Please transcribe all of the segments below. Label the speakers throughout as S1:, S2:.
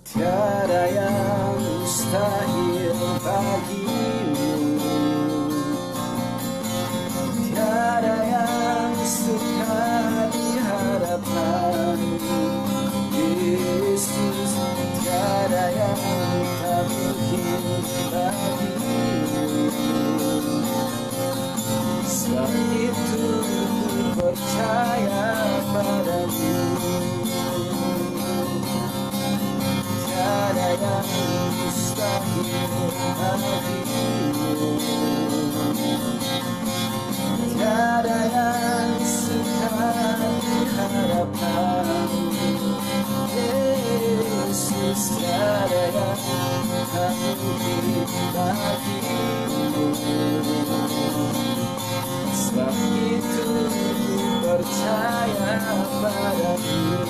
S1: Tiada yang mustahil bagimu, tiada yang sukar di hadapan-Mu, Yesus. Tiada yang tak mungkin bagimu. Sebab itu ku percaya padamu. Tiada yang mustahil bagimu, tiada yang sukar di hadapan-Mu, Yesus. Tiada yang tak mungkin bagimu. Sebab itu ku percaya padamu.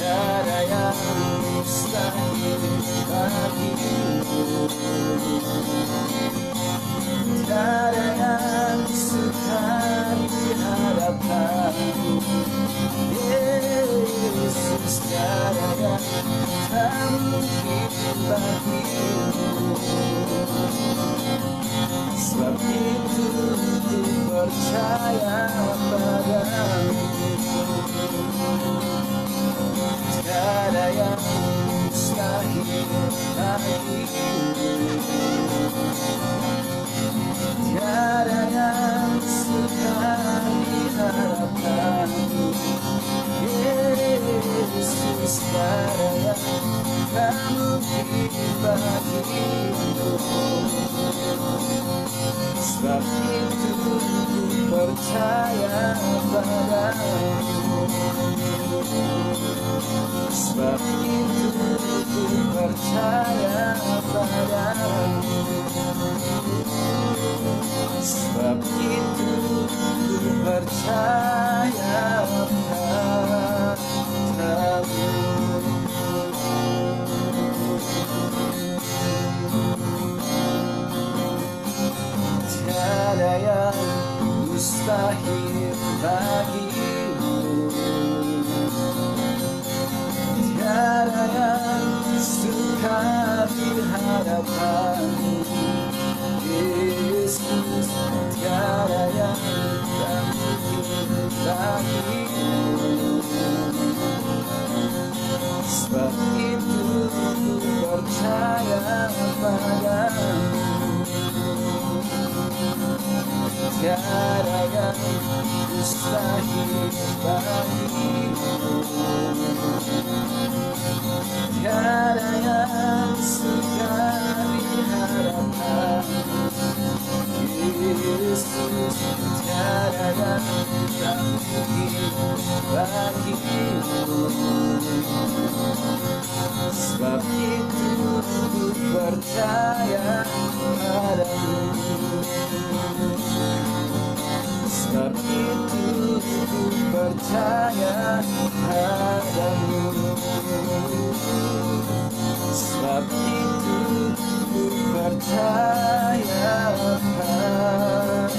S1: Tiada yang mustahil bagimu, tiada yang sukar di hadapan-Mu, Yesus. Tiada yang tak mungkin bagimu. Sebab itu ku percaya padamu. Tiada yang mustahil bagimu, tiada yang sukar di hadapan-Mu, Yesus. Tiada yang tak mungkin bagimu. Sebab itu ku percaya padamu. Sebab itu ku percaya padamu. Sebab itu ku percaya padamu. Tiada yang mustahil bagimu, tiada yang sukar di hadapan-Mu, Yesus. Tiada yang tak mungkin bagimu. Sebab itu ku percaya padamu. Tiada yang mustahil bagimu, tiada yang sukar di hadapan-Mu, Yesus. Tiada yang tak mungkin bagimu. Sebab itu ku percaya padamu. Sebab itu ku percaya padamu. Sebab itu ku percaya padamu.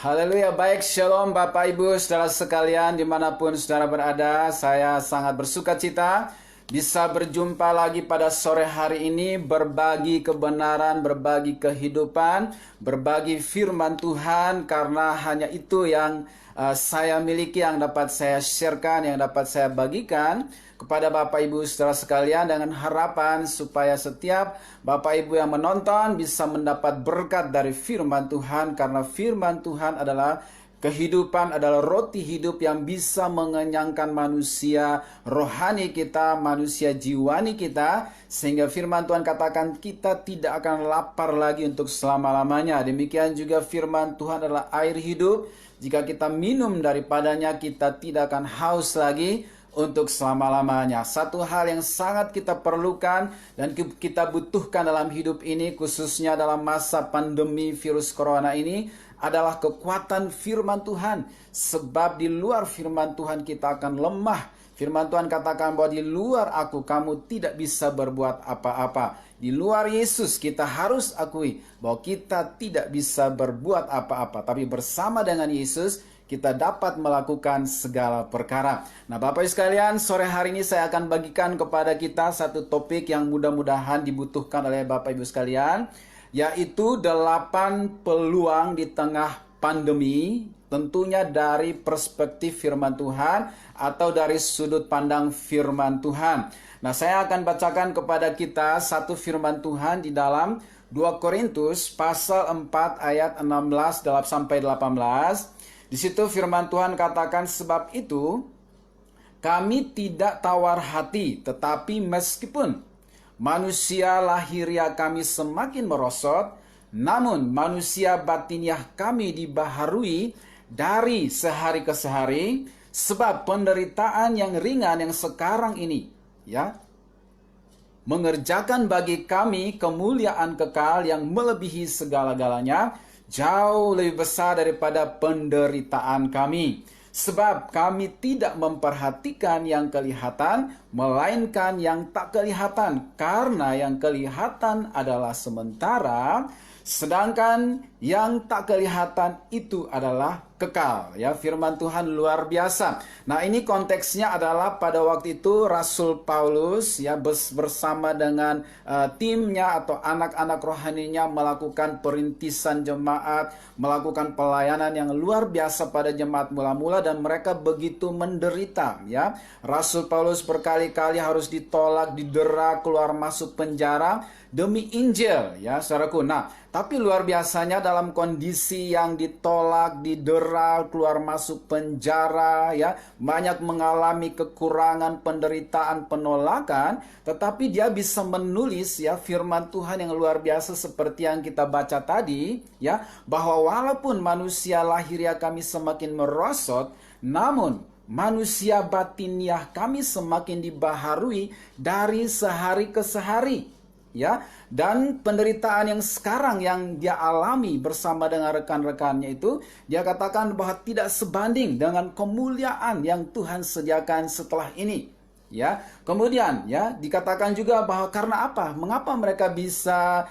S1: Haleluya, baik, shalom Bapak Ibu saudara sekalian dimanapun saudara berada. Saya sangat bersuka cita bisa berjumpa lagi pada sore hari ini, berbagi kebenaran, berbagi kehidupan, berbagi firman Tuhan, karena hanya itu yang saya miliki, yang dapat saya sharekan, yang dapat saya bagikan kepada Bapak Ibu saudara sekalian, dengan harapan supaya setiap Bapak Ibu yang menonton bisa mendapat berkat dari firman Tuhan, karena firman Tuhan adalah kehidupan, adalah roti hidup yang bisa mengenyangkan manusia rohani kita, manusia jiwani kita, sehingga firman Tuhan katakan kita tidak akan lapar lagi untuk selama-lamanya. Demikian juga firman Tuhan adalah air hidup. Jika kita minum daripadanya, kita tidak akan haus lagi untuk selama-lamanya. Satu hal yang sangat kita perlukan dan kita butuhkan dalam hidup ini, khususnya dalam masa pandemi virus corona ini, adalah kekuatan firman Tuhan. Sebab di luar firman Tuhan kita akan lemah. Firman Tuhan katakan bahwa di luar aku kamu tidak bisa berbuat apa-apa. Di luar Yesus kita harus akui bahwa kita tidak bisa berbuat apa-apa. Tapi bersama dengan Yesus kita dapat melakukan segala perkara. Nah, Bapak Ibu sekalian, sore hari ini saya akan bagikan kepada kita satu topik yang mudah-mudahan dibutuhkan oleh Bapak Ibu sekalian, yaitu 8 peluang di tengah pandemi, tentunya dari perspektif firman Tuhan atau dari sudut pandang firman Tuhan. Nah, saya akan bacakan kepada kita satu firman Tuhan di dalam 2 Korintus pasal 4 ayat 16 sampai 18. Di situ firman Tuhan katakan, sebab itu kami tidak tawar hati, tetapi meskipun manusia lahiriah kami semakin merosot, namun manusia batiniah kami dibaharui dari sehari ke sehari, sebab penderitaan yang ringan yang sekarang ini, ya, mengerjakan bagi kami kemuliaan kekal yang melebihi segala-galanya, jauh lebih besar daripada penderitaan kami. Sebab kami tidak memperhatikan yang kelihatan, melainkan yang tak kelihatan. Karena yang kelihatan adalah sementara, sedangkan yang tak kelihatan itu adalah kekal. Ya, firman Tuhan luar biasa. Nah, ini konteksnya adalah pada waktu itu Rasul Paulus ya bersama dengan timnya atau anak-anak rohaninya melakukan perintisan jemaat, melakukan pelayanan yang luar biasa pada jemaat mula-mula, dan mereka begitu menderita ya. Rasul Paulus berkali-kali harus ditolak, didera, keluar masuk penjara demi Injil ya, saudaraku. Nah, tapi luar biasanya dalam kondisi yang ditolak, didera, keluar masuk penjara ya, banyak mengalami kekurangan, penderitaan, penolakan, tetapi dia bisa menulis ya firman Tuhan yang luar biasa seperti yang kita baca tadi ya, bahwa walaupun manusia lahiriah kami semakin merosot, namun manusia batiniah kami semakin dibaharui dari sehari ke sehari. Ya, dan penderitaan yang sekarang yang dia alami bersama dengan rekan-rekannya itu, dia katakan bahwa tidak sebanding dengan kemuliaan yang Tuhan sediakan setelah ini. Ya, kemudian ya dikatakan juga bahwa karena apa? Mengapa mereka bisa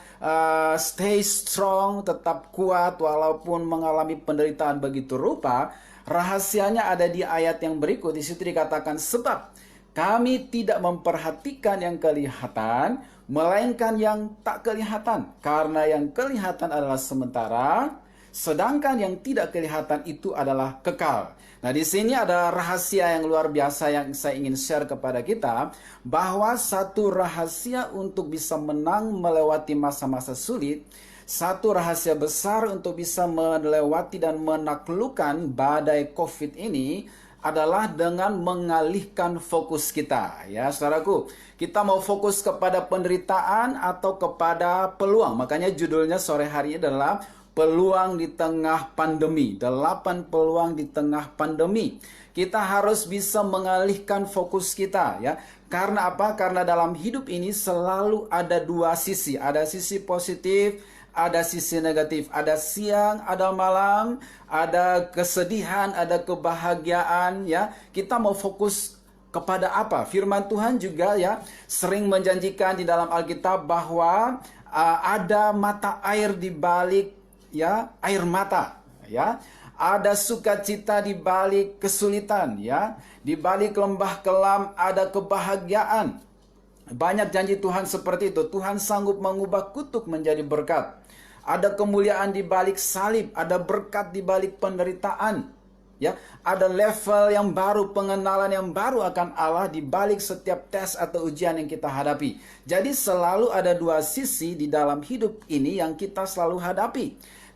S1: stay strong, tetap kuat walaupun mengalami penderitaan begitu rupa? Rahasianya ada di ayat yang berikut. Di situ dikatakan, sebab kami tidak memperhatikan yang kelihatan, melainkan yang tak kelihatan. Karena yang kelihatan adalah sementara, sedangkan yang tidak kelihatan itu adalah kekal. Nah, di sini ada rahasia yang luar biasa yang saya ingin share kepada kita, bahwa satu rahasia untuk bisa menang melewati masa-masa sulit, satu rahasia besar untuk bisa melewati dan menaklukkan badai COVID ini adalah dengan mengalihkan fokus kita. Ya, saudaraku, kita mau fokus kepada penderitaan atau kepada peluang. Makanya judulnya sore hari ini adalah peluang di tengah pandemi. 8 peluang di tengah pandemi. Kita harus bisa mengalihkan fokus kita ya. Karena apa? Karena dalam hidup ini selalu ada dua sisi. Ada sisi positif, ada sisi negatif, ada siang, ada malam, ada kesedihan, ada kebahagiaan ya. Kita mau fokus kepada apa? Firman Tuhan juga ya sering menjanjikan di dalam Alkitab bahwa ada mata air di balik ya air mata ya. Ada sukacita di balik kesulitan ya. Di balik lembah kelam ada kebahagiaan. Banyak janji Tuhan seperti itu. Tuhan sanggup mengubah kutuk menjadi berkat. Ada kemuliaan di balik salib, ada berkat di balik penderitaan. Ya, ada level yang baru, pengenalan yang baru akan Allah di balik setiap tes atau ujian yang kita hadapi. Jadi selalu ada dua sisi di dalam hidup ini yang kita selalu hadapi.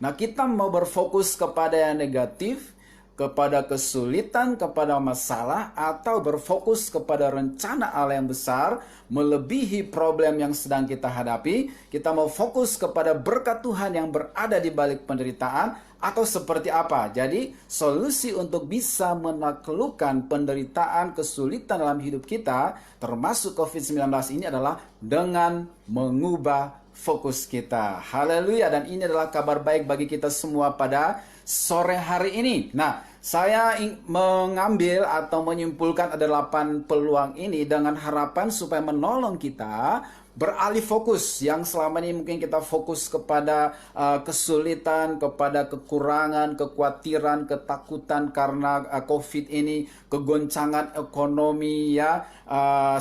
S1: Nah, kita mau berfokus kepada yang negatif, kepada kesulitan, kepada masalah, atau berfokus kepada rencana Allah yang besar melebihi problem yang sedang kita hadapi. Kita mau fokus kepada berkat Tuhan yang berada di balik penderitaan, atau seperti apa? Jadi solusi untuk bisa menaklukkan penderitaan, kesulitan dalam hidup kita, termasuk COVID-19 ini adalah dengan mengubah fokus kita. Haleluya. Dan ini adalah kabar baik bagi kita semua pada sore hari ini. Nah, Saya mengambil atau menyimpulkan ada 8 peluang ini dengan harapan supaya menolong kita beralih fokus yang selama ini mungkin kita fokus kepada kesulitan, kepada kekurangan, kekhawatiran, ketakutan karena COVID ini, kegoncangan ekonomi ya,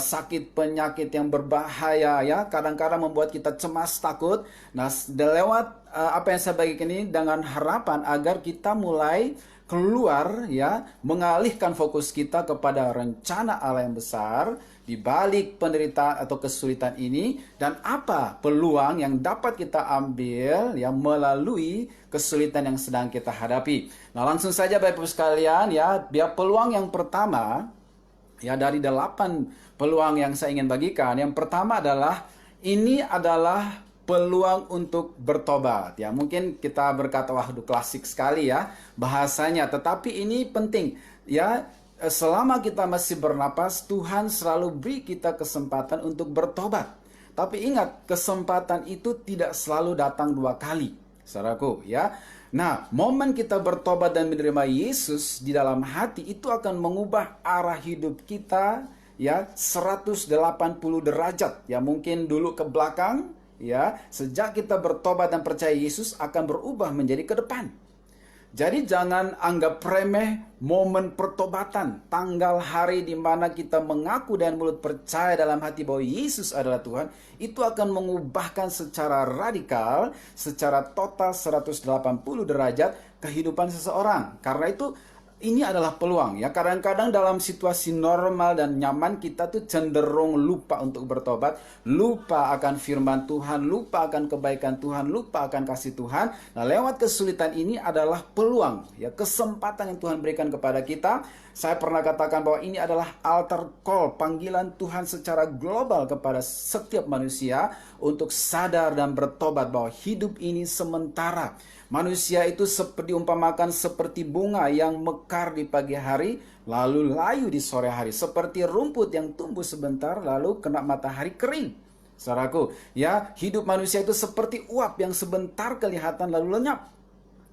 S1: sakit penyakit yang berbahaya ya, kadang-kadang membuat kita cemas, takut. Nah, lewat apa yang saya bagikan ini dengan harapan agar kita mulai keluar ya, mengalihkan fokus kita kepada rencana Allah yang besar di balik penderitaan atau kesulitan ini, dan apa peluang yang dapat kita ambil ya melalui kesulitan yang sedang kita hadapi. Nah, langsung saja Bapak Ibu sekalian ya, biar peluang yang pertama ya dari 8 peluang yang saya ingin bagikan. Yang pertama adalah ini adalah peluang untuk bertobat ya. Mungkin kita berkata waduh klasik sekali ya bahasanya, tetapi ini penting ya. Selama kita masih bernapas, Tuhan selalu beri kita kesempatan untuk bertobat. Tapi ingat, kesempatan itu tidak selalu datang 2 kali, saudaraku ya. Nah, momen kita bertobat dan menerima Yesus di dalam hati itu akan mengubah arah hidup kita ya 180 derajat ya. Mungkin dulu ke belakang ya, sejak kita bertobat dan percaya Yesus akan berubah menjadi ke depan. Jadi jangan anggap remeh momen pertobatan, tanggal hari di mana kita mengaku dan mulut percaya dalam hati bahwa Yesus adalah Tuhan, itu akan mengubahkan secara radikal, secara total 180 derajat kehidupan seseorang. Karena itu ini adalah peluang ya. Kadang-kadang dalam situasi normal dan nyaman kita tuh cenderung lupa untuk bertobat, lupa akan firman Tuhan, lupa akan kebaikan Tuhan, lupa akan kasih Tuhan. Nah, lewat kesulitan ini adalah peluang ya, kesempatan yang Tuhan berikan kepada kita. Saya pernah katakan bahwa ini adalah altar call, panggilan Tuhan secara global kepada setiap manusia untuk sadar dan bertobat bahwa hidup ini sementara. Manusia itu diumpamakan seperti bunga yang mekar di pagi hari, lalu layu di sore hari. Seperti rumput yang tumbuh sebentar, lalu kena matahari kering. Saudaraku, ya, hidup manusia itu seperti uap yang sebentar kelihatan lalu lenyap.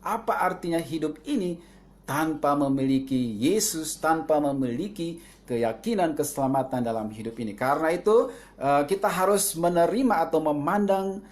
S1: Apa artinya hidup ini tanpa memiliki Yesus, tanpa memiliki keyakinan keselamatan dalam hidup ini? Karena itu kita harus menerima atau memandang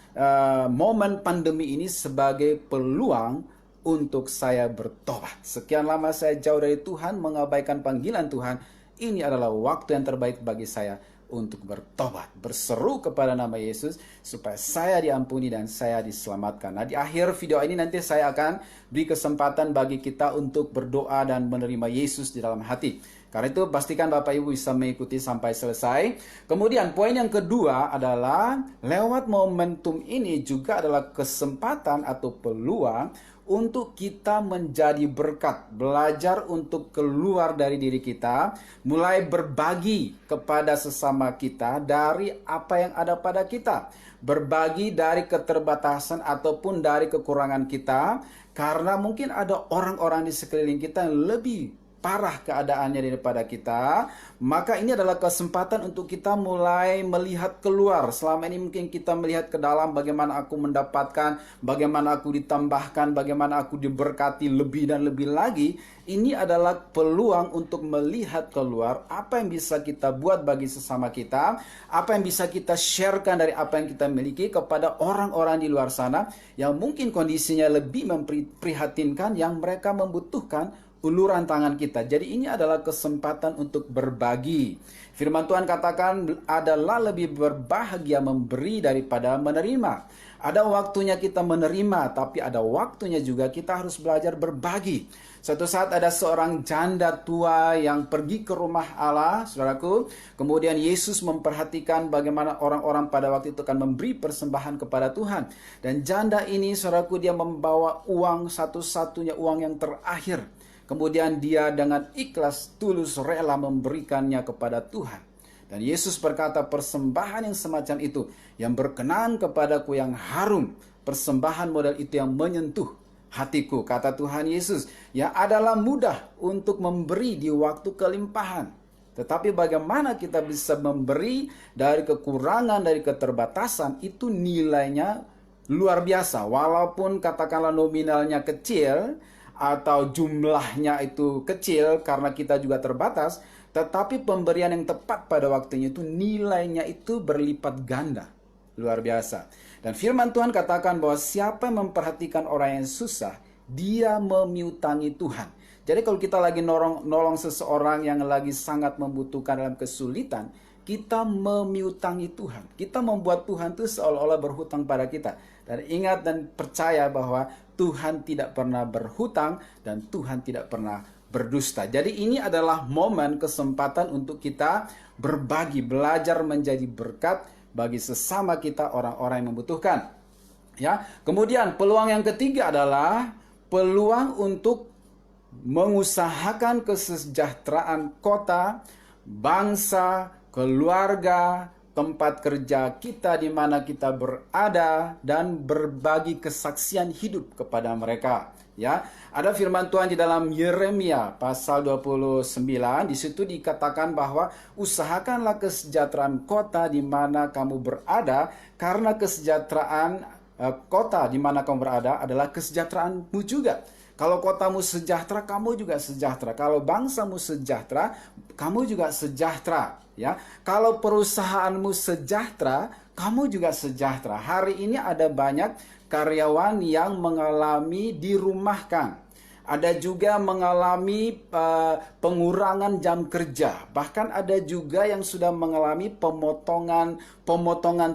S1: momen pandemi ini sebagai peluang untuk saya bertobat. Sekian lama saya jauh dari Tuhan, mengabaikan panggilan Tuhan. Ini adalah waktu yang terbaik bagi saya untuk bertobat, berseru kepada nama Yesus supaya saya diampuni dan saya diselamatkan. Nah, di akhir video ini nanti saya akan beri kesempatan bagi kita untuk berdoa dan menerima Yesus di dalam hati. Karena itu pastikan Bapak Ibu bisa mengikuti sampai selesai. Kemudian poin yang kedua adalah lewat momentum ini juga adalah kesempatan atau peluang untuk kita menjadi berkat, belajar untuk keluar dari diri kita, mulai berbagi kepada sesama kita dari apa yang ada pada kita, berbagi dari keterbatasan ataupun dari kekurangan kita, karena mungkin ada orang-orang di sekeliling kita yang lebih parah keadaannya daripada kita. Maka ini adalah kesempatan untuk kita mulai melihat keluar. Selama ini mungkin kita melihat ke dalam, bagaimana aku mendapatkan, bagaimana aku ditambahkan, bagaimana aku diberkati lebih dan lebih lagi. Ini adalah peluang untuk melihat keluar, apa yang bisa kita buat bagi sesama kita, apa yang bisa kita sharekan dari apa yang kita miliki kepada orang-orang di luar sana yang mungkin kondisinya lebih memprihatinkan, yang mereka membutuhkan uluran tangan kita. Jadi ini adalah kesempatan untuk berbagi. Firman Tuhan katakan adalah lebih berbahagia memberi daripada menerima. Ada waktunya kita menerima, tapi ada waktunya juga kita harus belajar berbagi. Suatu saat ada seorang janda tua yang pergi ke rumah Allah, saudaraku. Kemudian Yesus memperhatikan bagaimana orang-orang pada waktu itu akan memberi persembahan kepada Tuhan. Dan janda ini, saudaraku, dia membawa uang, satu-satunya uang yang terakhir. Kemudian dia dengan ikhlas tulus rela memberikannya kepada Tuhan. Dan Yesus berkata, persembahan yang semacam itu yang berkenan kepadaku yang harum, persembahan model itu yang menyentuh hatiku. Kata Tuhan Yesus, ya adalah mudah untuk memberi di waktu kelimpahan. Tetapi bagaimana kita bisa memberi dari kekurangan, dari keterbatasan, itu nilainya luar biasa. Walaupun katakanlah nominalnya kecil, atau jumlahnya itu kecil karena kita juga terbatas, tetapi pemberian yang tepat pada waktunya itu nilainya itu berlipat ganda. Luar biasa. Dan firman Tuhan katakan bahwa siapa yang memperhatikan orang yang susah, dia memiutangi Tuhan. Jadi kalau kita lagi nolong seseorang yang lagi sangat membutuhkan dalam kesulitan, kita memiutangi Tuhan. Kita membuat Tuhan itu seolah-olah berhutang pada kita. Dan ingat dan percaya bahwa Tuhan tidak pernah berhutang dan Tuhan tidak pernah berdusta. Jadi ini adalah momen kesempatan untuk kita berbagi, belajar menjadi berkat bagi sesama kita, orang-orang yang membutuhkan. Ya, kemudian peluang yang ketiga adalah peluang untuk mengusahakan kesejahteraan kota, bangsa, keluarga, tempat kerja kita di mana kita berada, dan berbagi kesaksian hidup kepada mereka. Ya, ada firman Tuhan di dalam Yeremia pasal 29, di situ dikatakan bahwa usahakanlah kesejahteraan kota di mana kamu berada, karena kesejahteraan kota di mana kamu berada adalah kesejahteraanmu juga. Kalau kotamu sejahtera, kamu juga sejahtera. Kalau bangsamu sejahtera, kamu juga sejahtera. Ya, kalau perusahaanmu sejahtera, kamu juga sejahtera. Hari ini ada banyak karyawan yang mengalami dirumahkan. Ada juga mengalami pengurangan jam kerja. Bahkan ada juga yang sudah mengalami pemotongan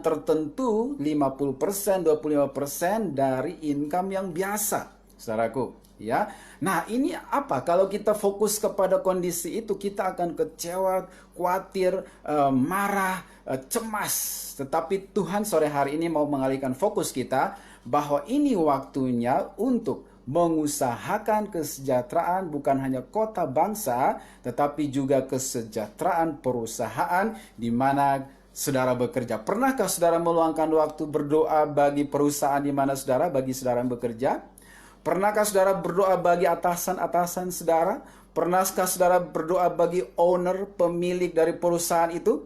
S1: tertentu 50%, 25% dari income yang biasa. Saudaraku. Ya, nah ini apa? Kalau kita fokus kepada kondisi itu, kita akan kecewa, khawatir, marah, cemas. Tetapi Tuhan sore hari ini mau mengalihkan fokus kita bahwa ini waktunya untuk mengusahakan kesejahteraan bukan hanya kota bangsa, tetapi juga kesejahteraan perusahaan di mana saudara bekerja. Pernahkah saudara meluangkan waktu berdoa bagi perusahaan di mana saudara, bagi saudara yang bekerja? Pernahkah saudara berdoa bagi atasan-atasan saudara? Pernahkah saudara berdoa bagi owner, pemilik dari perusahaan itu?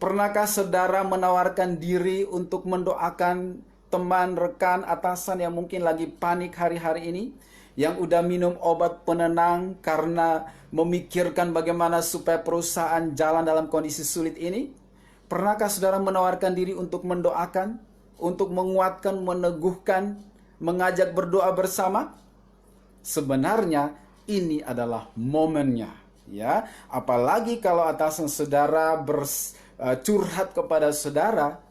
S1: Pernahkah saudara menawarkan diri untuk mendoakan teman, rekan, atasan yang mungkin lagi panik hari-hari ini? Yang udah minum obat penenang karena memikirkan bagaimana supaya perusahaan jalan dalam kondisi sulit ini? Pernahkah saudara menawarkan diri untuk mendoakan, untuk menguatkan, meneguhkan, mengajak berdoa bersama? Sebenarnya ini adalah momennya, ya. Apalagi kalau atasan saudara curhat kepada saudara,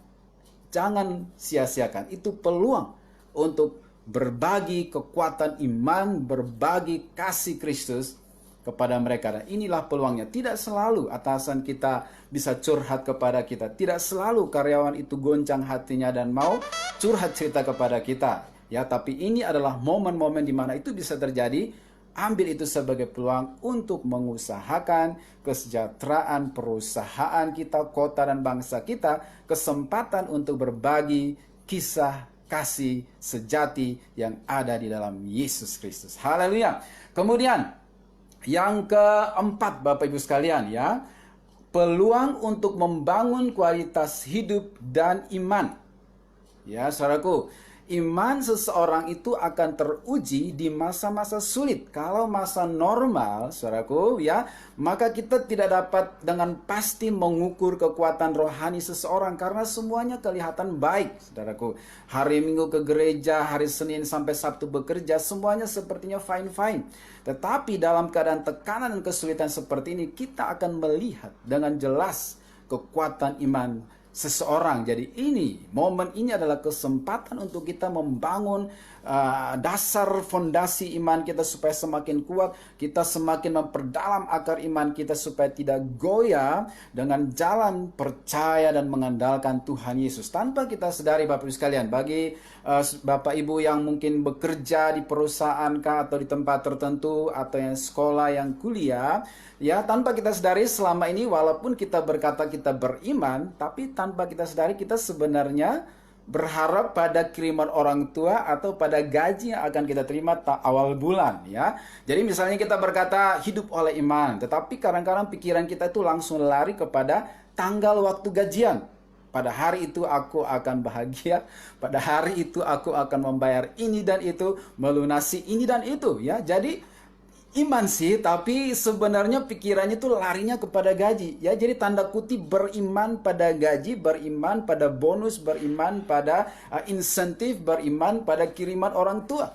S1: jangan sia-siakan. Itu peluang untuk berbagi kekuatan iman, berbagi kasih Kristus kepada mereka. Dan inilah peluangnya. Tidak selalu atasan kita bisa curhat kepada kita. Tidak selalu karyawan itu goncang hatinya dan mau curhat cerita kepada kita. Ya, tapi ini adalah momen-momen di mana itu bisa terjadi. Ambil itu sebagai peluang untuk mengusahakan kesejahteraan perusahaan kita, kota dan bangsa kita, kesempatan untuk berbagi kisah kasih sejati yang ada di dalam Yesus Kristus. Haleluya. Kemudian yang keempat, Bapak Ibu sekalian, ya, peluang untuk membangun kualitas hidup dan iman. Ya, saudaraku, iman seseorang itu akan teruji di masa-masa sulit. Kalau masa normal, saudaraku, ya, maka kita tidak dapat dengan pasti mengukur kekuatan rohani seseorang karena semuanya kelihatan baik, saudaraku. Hari Minggu ke gereja, hari Senin sampai Sabtu bekerja, semuanya sepertinya fine-fine. Tetapi dalam keadaan tekanan dan kesulitan seperti ini, kita akan melihat dengan jelas kekuatan iman seseorang. Jadi momen ini adalah kesempatan untuk kita membangun dasar fondasi iman kita supaya semakin kuat. Kita semakin memperdalam akar iman kita supaya tidak goyah dengan jalan percaya dan mengandalkan Tuhan Yesus. Tanpa kita sadari, Bapak Ibu sekalian, bagi Bapak Ibu yang mungkin bekerja di perusahaan kah atau di tempat tertentu atau yang sekolah, yang kuliah, ya, tanpa kita sadari selama ini walaupun kita berkata kita beriman, tapi tanpa kita sadari kita sebenarnya berharap pada kiriman orang tua atau pada gaji yang akan kita terima awal bulan, ya. Jadi misalnya kita berkata hidup oleh iman, tetapi kadang-kadang pikiran kita itu langsung lari kepada tanggal waktu gajian. Pada hari itu aku akan bahagia, pada hari itu aku akan membayar ini dan itu, melunasi ini dan itu, ya. Jadi iman sih, tapi sebenarnya pikirannya tuh larinya kepada gaji, ya. Jadi tanda kutip beriman pada gaji, beriman pada bonus, beriman pada insentif, beriman pada kiriman orang tua.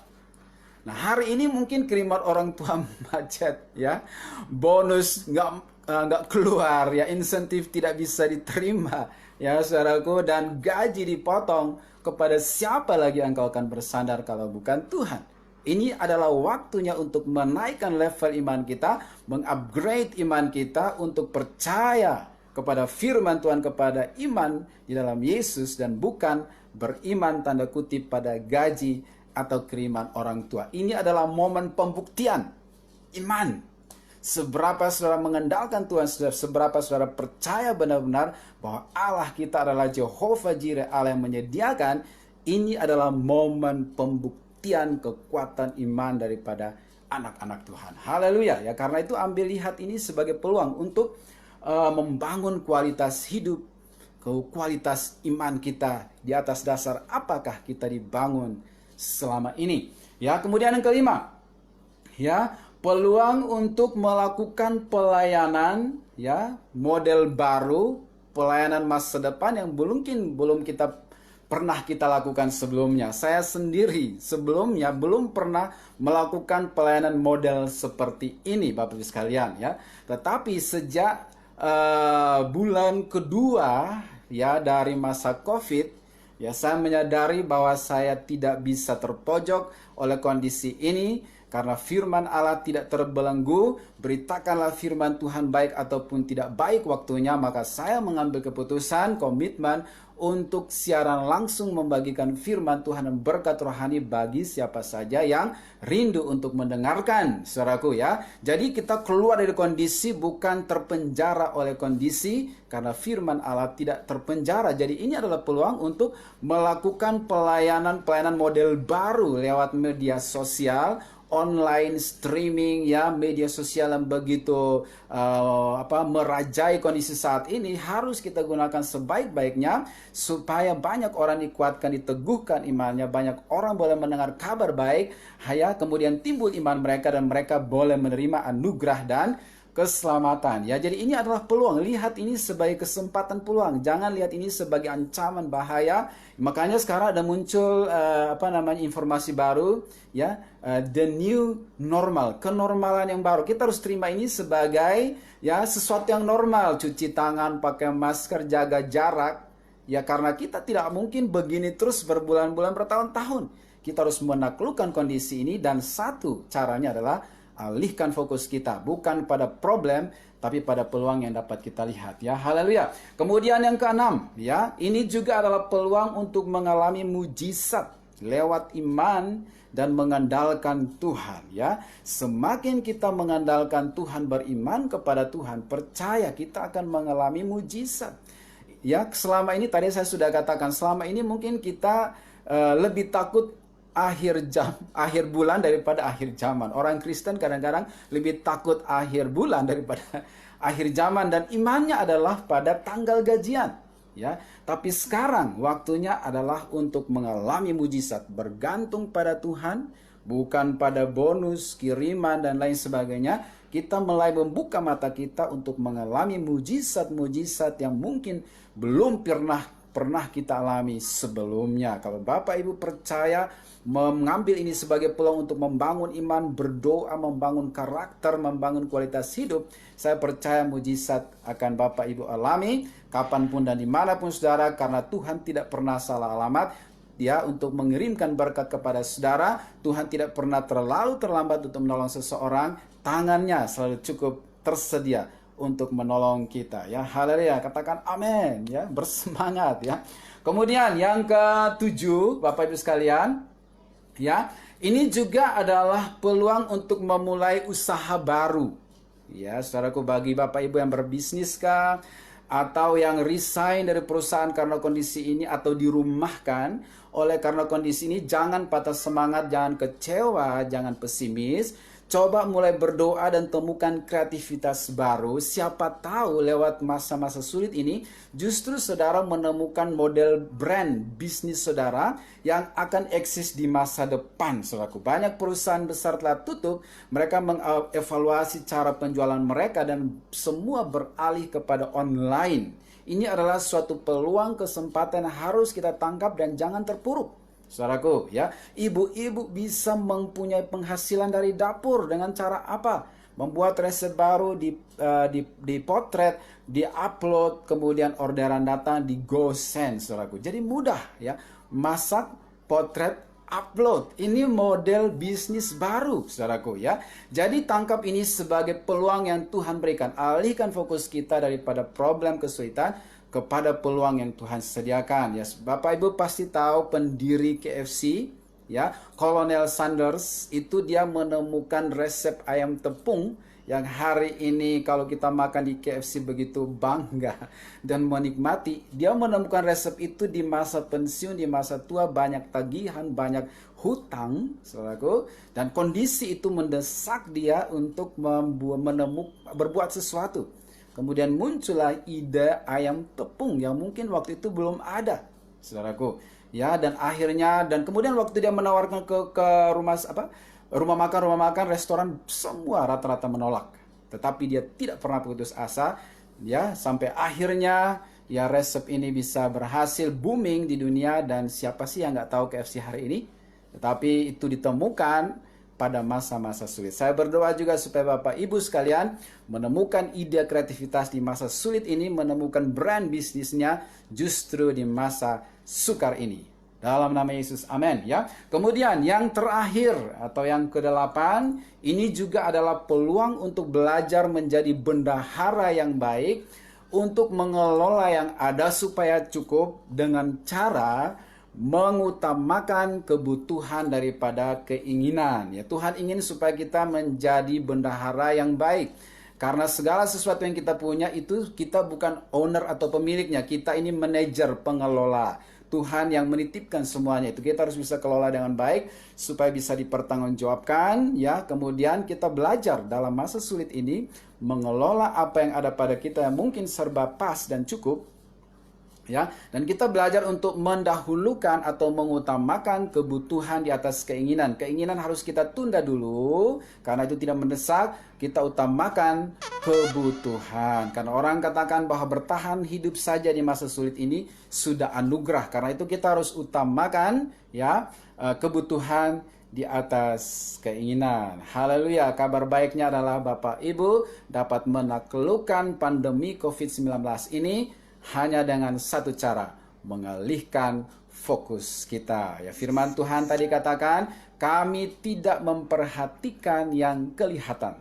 S1: Nah, hari ini mungkin kiriman orang tua macet, ya, bonus nggak keluar, ya, insentif tidak bisa diterima, ya, saudaraku, dan gaji dipotong. Kepada siapa lagi engkau akan bersandar kalau bukan Tuhan? Ini adalah waktunya untuk menaikkan level iman kita, mengupgrade iman kita untuk percaya kepada firman Tuhan, kepada iman di dalam Yesus, dan bukan beriman tanda kutip pada gaji atau kiriman orang tua. Ini adalah momen pembuktian iman. Seberapa saudara mengandalkan Tuhan, seberapa saudara percaya benar-benar bahwa Allah kita adalah Jehovah Jireh, Allah yang menyediakan. Ini adalah momen pembuktian kekuatan iman daripada anak-anak Tuhan. Haleluya, ya. Karena itu ambil lihat ini sebagai peluang untuk membangun kualitas hidup, kualitas iman kita di atas dasar apakah kita dibangun selama ini, ya. Kemudian yang kelima, ya, peluang untuk melakukan pelayanan, ya, model baru, pelayanan masa depan yang belum pernah kita lakukan sebelumnya. Saya sendiri sebelumnya belum pernah melakukan pelayanan model seperti ini, Bapak Ibu sekalian, ya. Tetapi sejak bulan kedua, ya, dari masa COVID, ya, saya menyadari bahwa saya tidak bisa terpojok oleh kondisi ini, karena firman Allah tidak terbelenggu. Beritakanlah firman Tuhan baik ataupun tidak baik waktunya, maka saya mengambil keputusan, komitmen untuk siaran langsung membagikan firman Tuhan dan berkat rohani bagi siapa saja yang rindu untuk mendengarkan, saudaraku, ya. Jadi kita keluar dari kondisi, bukan terpenjara oleh kondisi, karena firman Allah tidak terpenjara. Jadi ini adalah peluang untuk melakukan pelayanan model baru lewat media sosial, online streaming, ya, media sosial yang begitu merajai kondisi saat ini. Harus kita gunakan sebaik-baiknya supaya banyak orang dikuatkan, diteguhkan imannya, banyak orang boleh mendengar kabar baik, ya, kemudian timbul iman mereka dan mereka boleh menerima anugerah dan keselamatan, ya. Jadi ini adalah peluang. Lihat ini sebagai kesempatan peluang. Jangan lihat ini sebagai ancaman bahaya. Makanya sekarang ada muncul informasi baru, ya, the new normal, kenormalan yang baru. Kita harus terima ini sebagai, ya, sesuatu yang normal. Cuci tangan, pakai masker, jaga jarak, ya, karena kita tidak mungkin begini terus berbulan-bulan, bertahun-tahun. Kita harus menaklukkan kondisi ini, dan satu caranya adalah alihkan fokus kita bukan pada problem, tapi pada peluang yang dapat kita lihat, ya. Haleluya. Kemudian yang keenam, ya, ini juga adalah peluang untuk mengalami mujizat lewat iman dan mengandalkan Tuhan, ya. Semakin kita mengandalkan Tuhan, beriman kepada Tuhan, percaya kita akan mengalami mujizat. Ya, selama ini tadi saya sudah katakan, selama ini mungkin kita lebih takut akhir bulan daripada akhir zaman. Orang Kristen kadang-kadang lebih takut akhir bulan daripada akhir zaman, dan imannya adalah pada tanggal gajian, ya. Tapi sekarang waktunya adalah untuk mengalami mujizat, bergantung pada Tuhan, bukan pada bonus, kiriman dan lain sebagainya. Kita mulai membuka mata kita untuk mengalami mujizat-mujizat yang mungkin belum pernah kita alami sebelumnya. Kalau Bapak Ibu percaya, mengambil ini sebagai peluang untuk membangun iman, berdoa, membangun karakter, membangun kualitas hidup, saya percaya mujizat akan Bapak Ibu alami kapanpun dan dimanapun saudara, karena Tuhan tidak pernah salah alamat, ya, untuk mengirimkan berkat kepada saudara. Tuhan tidak pernah terlalu terlambat untuk menolong seseorang. Tangannya selalu cukup tersedia untuk menolong kita, ya. Haleluya, katakan amin, ya, bersemangat, ya. Kemudian yang ketujuh, Bapak Ibu sekalian, ya, ini juga adalah peluang untuk memulai usaha baru, ya, saudaraku. Bagi Bapak Ibu yang berbisnis kah, atau yang resign dari perusahaan karena kondisi ini, atau dirumahkan oleh karena kondisi ini, jangan patah semangat, jangan kecewa, jangan pesimis. Coba mulai berdoa dan temukan kreativitas baru. Siapa tahu lewat masa-masa sulit ini justru saudara menemukan model brand bisnis saudara yang akan eksis di masa depan. Saudaraku, banyak perusahaan besar telah tutup. Mereka mengevaluasi cara penjualan mereka dan semua beralih kepada online. Ini adalah suatu peluang kesempatan yang harus kita tangkap dan jangan terpuruk. Saudaraku, ya, ibu-ibu bisa mempunyai penghasilan dari dapur dengan cara apa? Membuat resep baru, di potret, di-upload, kemudian orderan datang, di GoSend, saudaraku. Jadi mudah, ya, masak, potret, upload. Ini model bisnis baru, saudaraku, ya. Jadi tangkap ini sebagai peluang yang Tuhan berikan. Alihkan fokus kita daripada problem kesulitan kepada peluang yang Tuhan sediakan. Ya, Bapak Ibu pasti tahu pendiri KFC, ya, Colonel Sanders, itu dia menemukan resep ayam tepung yang hari ini kalau kita makan di KFC begitu bangga dan menikmati. Dia menemukan resep itu di masa pensiun, di masa tua, banyak tagihan, banyak hutang, saudaraku, dan kondisi itu mendesak dia untuk berbuat sesuatu. Kemudian muncullah ide ayam tepung yang mungkin waktu itu belum ada, saudaraku. Ya, dan akhirnya kemudian waktu dia menawarkan ke rumah makan, restoran, semua rata-rata menolak. Tetapi dia tidak pernah putus asa, ya, sampai akhirnya ya resep ini bisa berhasil booming di dunia. Dan siapa sih yang nggak tahu KFC hari ini? Tetapi itu ditemukan pada masa-masa sulit. Saya berdoa juga supaya Bapak Ibu sekalian menemukan ide kreativitas di masa sulit ini, menemukan brand bisnisnya justru di masa sukar ini. Dalam nama Yesus, amin, ya. Kemudian yang terakhir atau yang ke-8, ini juga adalah peluang untuk belajar menjadi bendahara yang baik, untuk mengelola yang ada supaya cukup dengan cara mengutamakan kebutuhan daripada keinginan. Ya, Tuhan ingin supaya kita menjadi bendahara yang baik. Karena segala sesuatu yang kita punya itu kita bukan owner atau pemiliknya. Kita ini manajer, pengelola. Tuhan yang menitipkan semuanya itu. Kita harus bisa kelola dengan baik supaya bisa dipertanggungjawabkan, ya. Kemudian kita belajar dalam masa sulit ini mengelola apa yang ada pada kita yang mungkin serba pas dan cukup. Ya, dan kita belajar untuk mendahulukan atau mengutamakan kebutuhan di atas keinginan. Keinginan harus kita tunda dulu karena itu tidak mendesak. Kita utamakan kebutuhan. Karena orang katakan bahwa bertahan hidup saja di masa sulit ini sudah anugerah. Karena itu kita harus utamakan, ya, kebutuhan di atas keinginan. Haleluya. Kabar baiknya adalah Bapak Ibu dapat menaklukkan pandemi COVID-19 ini hanya dengan satu cara, mengalihkan fokus kita. Ya, firman Tuhan tadi katakan, kami tidak memperhatikan yang kelihatan.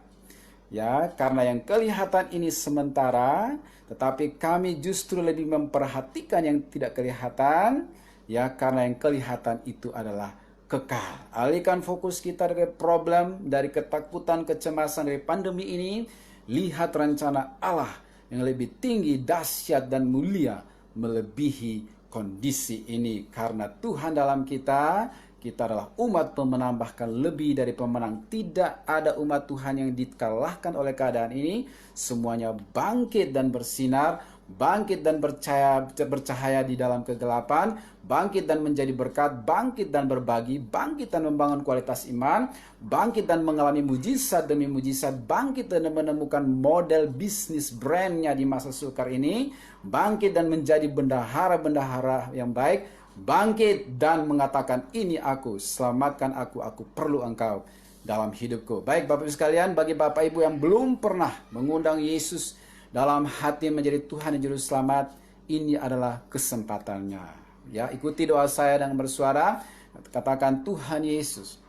S1: Ya, karena yang kelihatan ini sementara, tetapi kami justru lebih memperhatikan yang tidak kelihatan, ya, karena yang kelihatan itu adalah kekal. Alihkan fokus kita dari problem, dari ketakutan, kecemasan dari pandemi ini, lihat rencana Allah yang lebih tinggi, dahsyat, dan mulia melebihi kondisi ini. Karena Tuhan dalam kita adalah umat pemenang, bahkan lebih dari pemenang. Tidak ada umat Tuhan yang dikalahkan oleh keadaan ini. Semuanya bangkit dan bersinar, bangkit dan bercahaya di dalam kegelapan, bangkit dan menjadi berkat, bangkit dan berbagi, bangkit dan membangun kualitas iman, bangkit dan mengalami mujizat demi mujizat, bangkit dan menemukan model bisnis brandnya di masa sukar ini, bangkit dan menjadi bendahara-bendahara yang baik, bangkit dan mengatakan, ini aku, selamatkan aku perlu engkau dalam hidupku. Baik Bapak Ibu sekalian, bagi Bapak Ibu yang belum pernah mengundang Yesus dalam hati menjadi Tuhan dan Juru Selamat, ini adalah kesempatannya. Ya, ikuti doa saya dengan bersuara, katakan, Tuhan Yesus,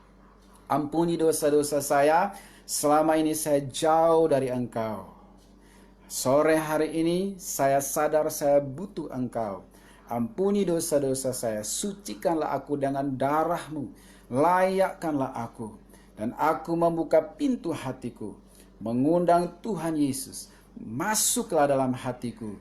S1: ampuni dosa-dosa saya, selama ini saya jauh dari Engkau. Sore hari ini saya sadar saya butuh Engkau. Ampuni dosa-dosa saya, sucikanlah aku dengan darah-Mu, layakkanlah aku. Dan aku membuka pintu hatiku, mengundang Tuhan Yesus, masuklah dalam hatiku.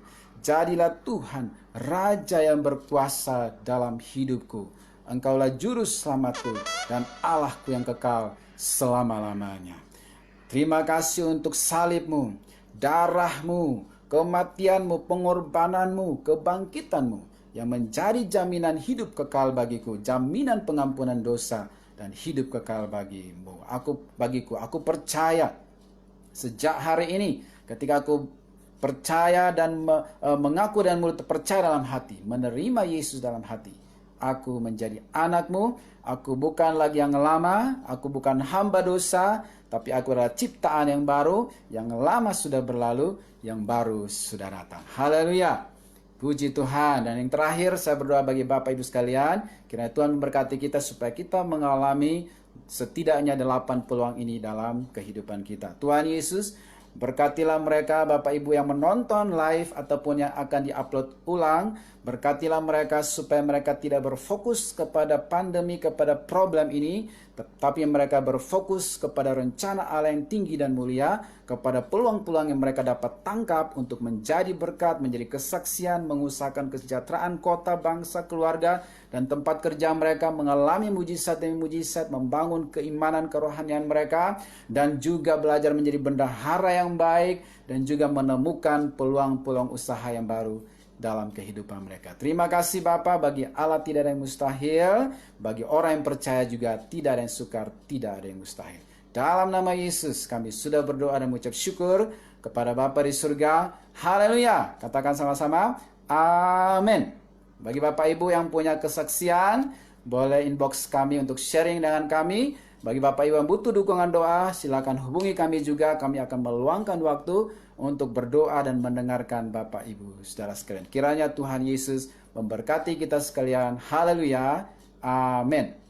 S1: Jadilah Tuhan, Raja yang berkuasa dalam hidupku. Engkaulah Juru Selamatku dan Allahku yang kekal selama-lamanya. Terima kasih untuk salib-Mu, darah-Mu, kematian-Mu, pengorbanan-Mu, kebangkitan-Mu yang menjadi jaminan hidup kekal bagiku, jaminan pengampunan dosa dan hidup kekal bagimu. Aku percaya sejak hari ini ketika aku percaya dan mengaku dan mulut percaya dalam hati, menerima Yesus dalam hati, aku menjadi anak-Mu. Aku bukan lagi yang lama, aku bukan hamba dosa, tapi aku adalah ciptaan yang baru. Yang lama sudah berlalu, yang baru sudah datang. Haleluya. Puji Tuhan. Dan yang terakhir saya berdoa bagi Bapak Ibu sekalian, kiranya Tuhan memberkati kita supaya kita mengalami setidaknya 8 peluang ini dalam kehidupan kita. Tuhan Yesus, berkatilah mereka Bapak Ibu yang menonton live ataupun yang akan diupload ulang. Berkatilah mereka supaya mereka tidak berfokus kepada pandemi, kepada problem ini, tetapi mereka berfokus kepada rencana Allah yang tinggi dan mulia, kepada peluang-peluang yang mereka dapat tangkap untuk menjadi berkat, menjadi kesaksian, mengusahakan kesejahteraan kota, bangsa, keluarga, dan tempat kerja mereka, mengalami mujizat demi mujizat, membangun keimanan kerohanian mereka, dan juga belajar menjadi bendahara yang baik, dan juga menemukan peluang-peluang usaha yang baru dalam kehidupan mereka. Terima kasih Bapa, bagi Allah tidak ada yang mustahil, bagi orang yang percaya juga tidak ada yang sukar, tidak ada yang mustahil. Dalam nama Yesus kami sudah berdoa dan mengucap syukur kepada Bapa di surga. Haleluya. Katakan sama-sama, amin. Bagi Bapak Ibu yang punya kesaksian, boleh inbox kami untuk sharing dengan kami. Bagi Bapak Ibu yang butuh dukungan doa, silakan hubungi kami juga. Kami akan meluangkan waktu untuk berdoa dan mendengarkan Bapak Ibu saudara sekalian. Kiranya Tuhan Yesus memberkati kita sekalian. Haleluya. Amin.